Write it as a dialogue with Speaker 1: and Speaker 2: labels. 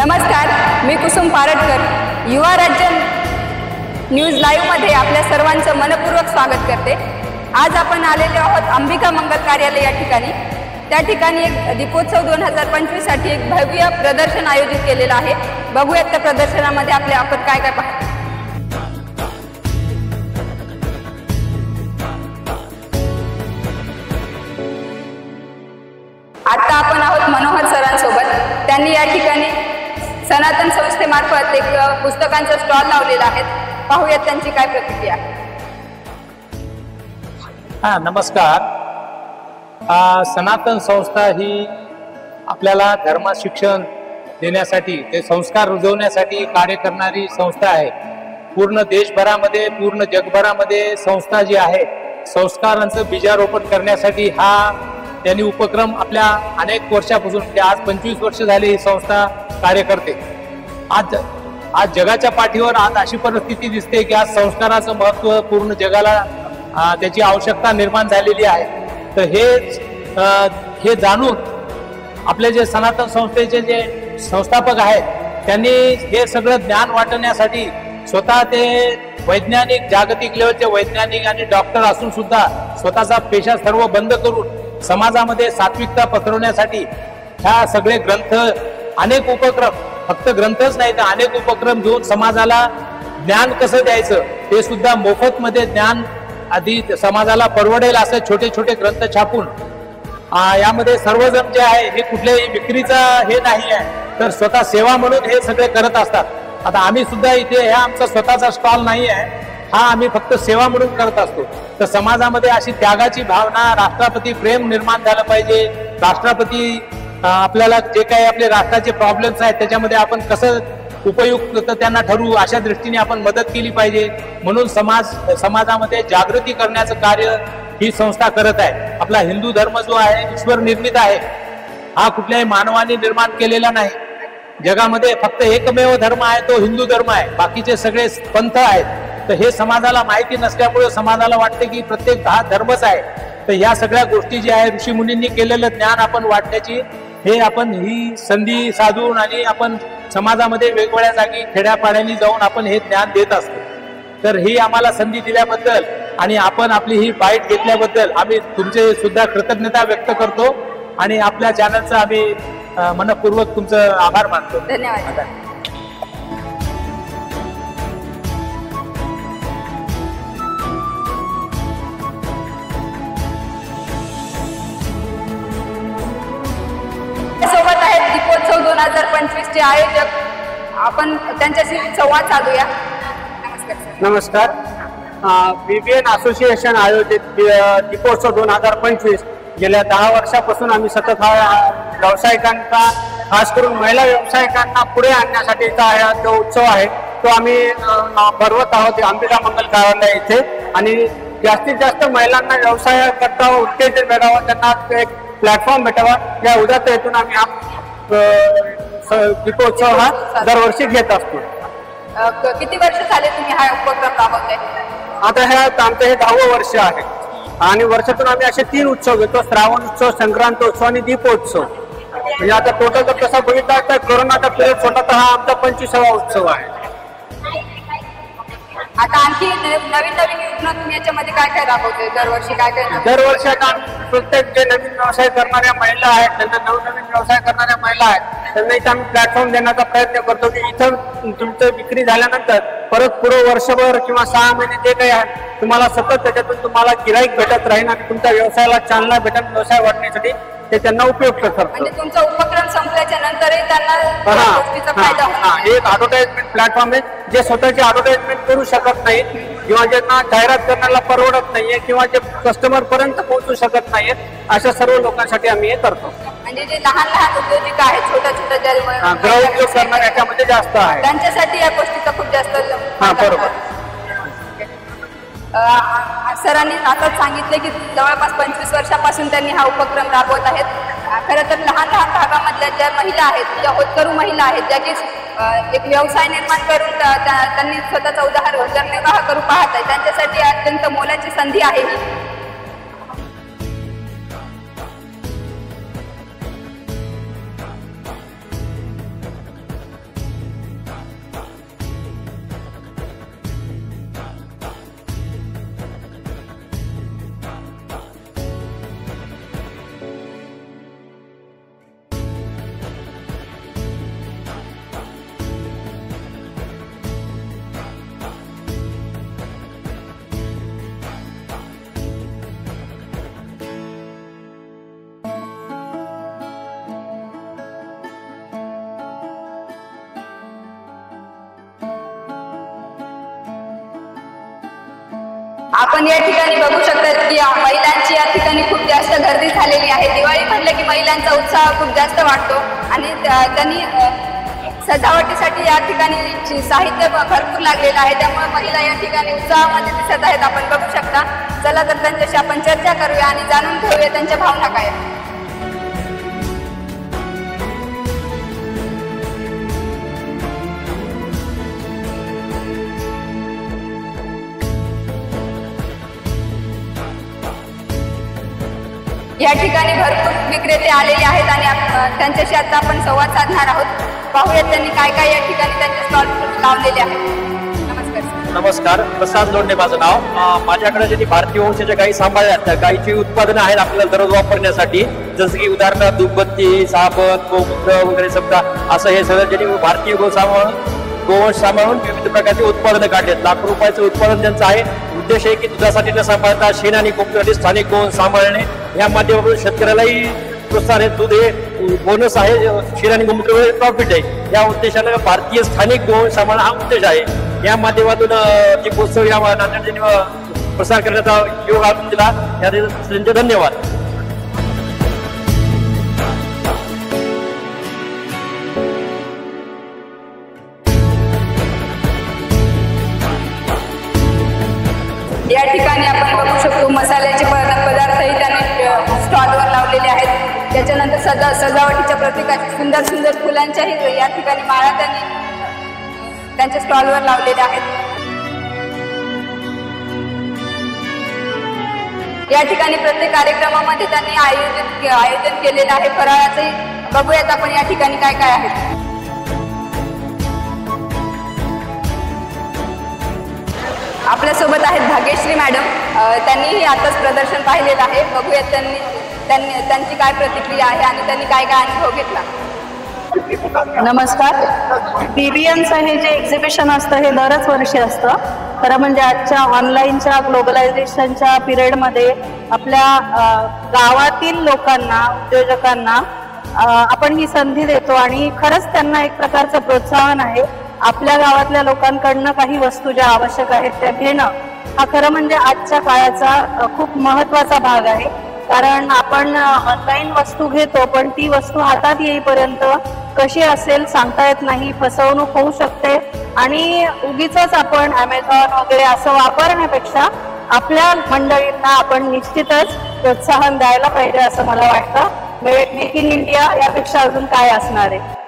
Speaker 1: नमस्कार, मी कुसुम पारटकर युवा राज्य न्यूज लाईव्हमध्ये आपल्या सर्वांचं मनपूर्वक स्वागत करते। आज आपण आलेलो आहोत अंबिका मंगल कार्यालय या ठिकाणी। त्या ठिकाणी एक दीपोत्सव 2025 साठी एक भव्य प्रदर्शन आयोजित केलेलं आहे। बघूयात त्या प्रदर्शनामध्ये आपण काय काय पाहतो। आता आपण आहोत मनोहर सरांसोबत। त्यांनी या ठिकाणी सनातन संस्थेमार्फत एक पुस्तकांचा स्टॉल लावलेला आहे। पाहूयात त्यांची काय प्रतिक्रिया।
Speaker 2: नमस्कार। सनातन संस्था ही आपल्याला धर्म शिक्षण देण्यासाठी ते संस्कार रुजवण्यासाठी कार्य करणारी संस्था आहे। पूर्ण देशभरामध्ये पूर्ण जगभरामध्ये संस्था जी आहे संस्कारांचं बीजारोपण करण्यासाठी हा त्यांनी उपक्रम आपल्या अनेक वर्षापासून म्हणजे आज 25 वर्ष झाली ही संस्था कार्य करते। आज जगाच्या पाठीवर आज अशी परिस्थिती दिसते की आज संस्काराचं महत्त्व पूर्ण जगाला त्याची आवश्यकता निर्माण झालेली आहे। तर हे जाणून आपले जे सनातन संस्थेचे जे संस्थापक आहेत त्यांनी हे सगळं ज्ञान वाटण्यासाठी स्वतः ते वैज्ञानिक जागतिक लेवलचे वैज्ञानिक आणि डॉक्टर असून सुद्धा स्वतःचा पेशा सर्व बंद करून समाजामध्ये सात्विकता पसरवण्यासाठी ह्या सगळे ग्रंथ अनेक उपक्रम फक्त ग्रंथच नाही तर अनेक उपक्रम घेऊन समाजाला ज्ञान कसं द्यायचं ते सुद्धा मोफत मध्ये ज्ञान आधी समाजाला परवडेल असं छोटे छोटे ग्रंथ छापून यामध्ये सर्वजण जे आहे हे कुठल्याही विक्रीचा हे नाही आहे तर स्वतः सेवा म्हणून हे सगळे करत असतात। आता आम्ही सुद्धा इथे हा आमचा स्वतःचा स्टॉल नाही आहे, हा आम्ही फक्त सेवा म्हणून करत असतो। तर समाजामध्ये अशी त्यागाची भावना राष्ट्रपती प्रेम निर्माण झालं पाहिजे। राष्ट्रपती आपल्याला जे काही आपले राष्ट्राचे प्रॉब्लेम्स आहेत त्याच्यामध्ये आपण कसं उपयुक्त त्यांना ठरवू अशा दृष्टीने आपण मदत केली पाहिजे म्हणून समाजामध्ये जागृती करण्याचं कार्य ही संस्था करत आहे। आपला हिंदू धर्म जो आहे ईश्वर निर्मित आहे, हा कुठल्याही मानवाने निर्माण केलेला नाही। जगामध्ये फक्त एकमेव धर्म आहे तो हिंदू धर्म आहे, बाकीचे सगळे पंथ आहेत। तर हे समाजाला माहिती नसल्यामुळे समाजाला वाटते की प्रत्येक हा धर्मच आहे। तर या सगळ्या गोष्टी ज्या आहे ऋषी मुनींनी केलेलं ज्ञान आपण वाटण्याची हे आपण ही संधी साधून आणि आपण समाजामध्ये वेगवेगळ्या जागी खेड्यापाड्यांनी जाऊन आपण हे ज्ञान देत असतो। तर ही आम्हाला संधी दिल्याबद्दल आणि आपण आपली ही बाईट घेतल्याबद्दल आम्ही तुमचे सुद्धा कृतज्ञता व्यक्त करतो आणि आपल्या चॅनलचा आम्ही मनपूर्वक तुमचं आभार मानतो।
Speaker 1: धन्यवाद। सोबत आहेत दीपोत्सव 2025 चे आयोजक, आपण त्यांच्याशी संवाद साधूया।
Speaker 3: नमस्कार। बीबीएन असोसिएशन आयोजित दीपोत्सव 2025 गेल्या 10 वर्षापासून आम्ही सतत हा व्यावसायिकांचा खास करून महिला व्यावसायिकांना पुढे आणण्यासाठीचा हा जो उत्सव आहे तो आम्ही भरवत आहोत अंबिका मंगल कार्यालय इथे। आणि जास्तीत जास्त महिलांना व्यवसाय करता उत्तेजन भेटावं, त्यांना एक प्लॅटफॉर्म भेटावा या उद्याच हेतून आम्ही हा दीपोत्सव हा दरवर्षी घेत असतो।
Speaker 1: किती वर्ष झाले तुम्ही हा उपक्रम राबवताय?
Speaker 3: आता हे आमचं हे 10वं वर्ष आहे आणि वर्षातून आम्ही असे 3 उत्सव घेतो, श्रावण उत्सव, संक्रांत उत्सव आणि दीपोत्सव। म्हणजे आता टोटल जर तसा बघितला तर कोरोनाचा पिरियड स्वतः हा आमचा 25वा उत्सव आहे।
Speaker 1: आता आणखी नवीन योजना तुम्ही याच्यामध्ये काय काय राबवतोय? दरवर्षी काय काय?
Speaker 3: दरवर्षी आता प्रत्येक जे नवीन व्यवसाय करणाऱ्या महिला आहेत त्यांना नवनवीन व्यवसाय करणाऱ्या महिला आहेत त्यांना इथं आम्ही प्लॅटफॉर्म देण्याचा प्रयत्न करतो की इथं तुमचं विक्री झाल्यानंतर परत पुढे वर्षभर किंवा 6 महिने जे काही आहे तुम्हाला सतत त्याच्यातून तुम्हाला गिराईक भेटत राहील आणि तुमच्या व्यवसायाला चालना भेटत व्यवसाय वाढण्यासाठी ते त्यांना उपयुक्त ठरतं।
Speaker 1: म्हणजे तुमचा उपक्रम संपल्याच्या नंतरही त्यांना गोष्टीचा फायदा होणार।
Speaker 3: एक ॲडव्हर्टाइजमेंट प्लॅटफॉर्म आहे जे स्वतःची ॲडव्हर्टाइजमेंट करू शकत नाहीत किंवा ज्यांना जाहिरात करण्याला परवडत नाहीये किंवा जे कस्टमर पर्यंत पोहोचू शकत नाहीत अशा सर्व लोकांसाठी आम्ही हे करतो।
Speaker 1: म्हणजे जे लहान उद्योजक आहेत छोट्या
Speaker 3: गृहउद्योग करणारे याच्यामध्ये जास्त आहे
Speaker 1: त्यांच्यासाठी या गोष्टीचा खूप जास्त
Speaker 3: बरोबर।
Speaker 1: सरांनी आताच सांगितले की जवळपास 25 वर्षापासून त्यांनी हा उपक्रम राबवत आहेत। खरं तर लहान भागामधल्या ज्या महिला आहेत, ज्या होतकरू महिला आहेत, ज्या की एक व्यवसाय निर्माण करून त्यांनी स्वतःचा उदरनिर्वाह करू पाहत आहे त्यांच्यासाठी अत्यंत मोलाची संधी आहे ही। आपण या ठिकाणी बघू शकता की महिलांची या ठिकाणी खूप जास्त गर्दी झालेली आहे. दिवाळी म्हटलं की महिलांचा उत्साह खूप जास्त वाटतो आणि त्यांनी सजावटीसाठी या ठिकाणी साहित्य भरपूर लागलेलं आहे, त्यामुळे महिला या ठिकाणी उत्साहामध्ये दिसत आहेत. आपण बघू शकता. चला तर त्यांच्याशी आपण चर्चा करूया आणि जाणून घेऊया त्यांच्या भावना काय आहेत. या ठिकाणी भरपूर विक्रेते आलेले आहेत आणि त्यांच्याशी आता आपण संवाद साधणार आहोत. पाहूयात त्यांनी काय काय या ठिकाणी त्यांचे स्टॉल लावलेले आहेत. नमस्कार.
Speaker 4: नमस्कार. प्रसाद लोंढे माझं नाव. माझ्याकडे जे भारतीय वंशाच्या गायी सांभाळल्या त्या गायीची उत्पादनं आहेत आपल्याला दररोज वापरण्यासाठी, जसं की उदाहरणार्थ दुधबत्ती, साबण, गोमूत्र वगैरे समजा असं हे सगळं ज्यांनी भारतीय गोवंश सांभाळून विविध प्रकारचे उत्पादनं काढलेत. लाखो रुपयाचं उत्पादन त्यांचं आहे. उद्देश आहे की दुधासाठी न सांभाळता शेण आणि गोमूत्रासाठी स्थानिक गोवंश सांभाळणे, या माध्यमातून शेतकऱ्यालाही प्रोत्साहन आहे. दूध हे बोनस आहे, शेण आणि गोमूत्र प्रॉफिट आहे. या उद्देशानं भारतीय स्थानिक गोवंश सांभाळणं हा उद्देश आहे. या माध्यमातून दीपोत्सव या नाट्याने प्रसार करण्याचा योग आणून दिला, त्यांचे धन्यवाद.
Speaker 1: या ठिकाणी आपण बघू शकतो मसाल्याचे पदार्थही त्यांनी स्टॉलवर लावलेले आहेत. त्याच्यानंतर सजावटीच्या प्रतीकाचे सुंदर सुंदर फुलांच्याही या ठिकाणी माळा त्यांनी त्यांच्या स्टॉलवर लावलेल्या आहेत. या ठिकाणी प्रत्येक कार्यक्रमामध्ये त्यांनी आयोजन केलेलं आहे. फराळाचंही बघूयात आपण या ठिकाणी काय काय आहे. आपल्यासोबत आहेत भाग्यश्री मॅडम. त्यांनीही आताच प्रदर्शन पाहिलेलं आहे. बघूयात त्यांची काय प्रतिक्रिया आहे आणि त्यांनी काय काय अनुभव घेतला.
Speaker 5: नमस्कार. BBNचं हे जे एक्झिबिशन असतं हे दरच वर्षी असतं. खरं म्हणजे आजच्या ऑनलाईनच्या ग्लोबलायझेशनच्या पिरियडमध्ये आपल्या गावातील लोकांना, उद्योजकांना आपण ही संधी देतो आणि खरंच त्यांना एक प्रकारचं प्रोत्साहन आहे. आपल्या गावातल्या लोकांकडनं काही वस्तू ज्या आवश्यक आहेत त्या घेणं हा खरं म्हणजे आजच्या काळाचा खूप महत्वाचा भाग आहे. कारण आपण ऑनलाईन वस्तू घेतो पण ती वस्तू हातात येईपर्यंत कशी असेल सांगता येत नाही, फसवणूक होऊ शकते आणि उगीच आपण Amazon वगैरे असं वापरण्यापेक्षा आपल्या मंडळींना आपण निश्चितच प्रोत्साहन द्यायला पाहिजे असं मला वाटतं. मेक इन इंडिया यापेक्षा अजून काय असणार आहे.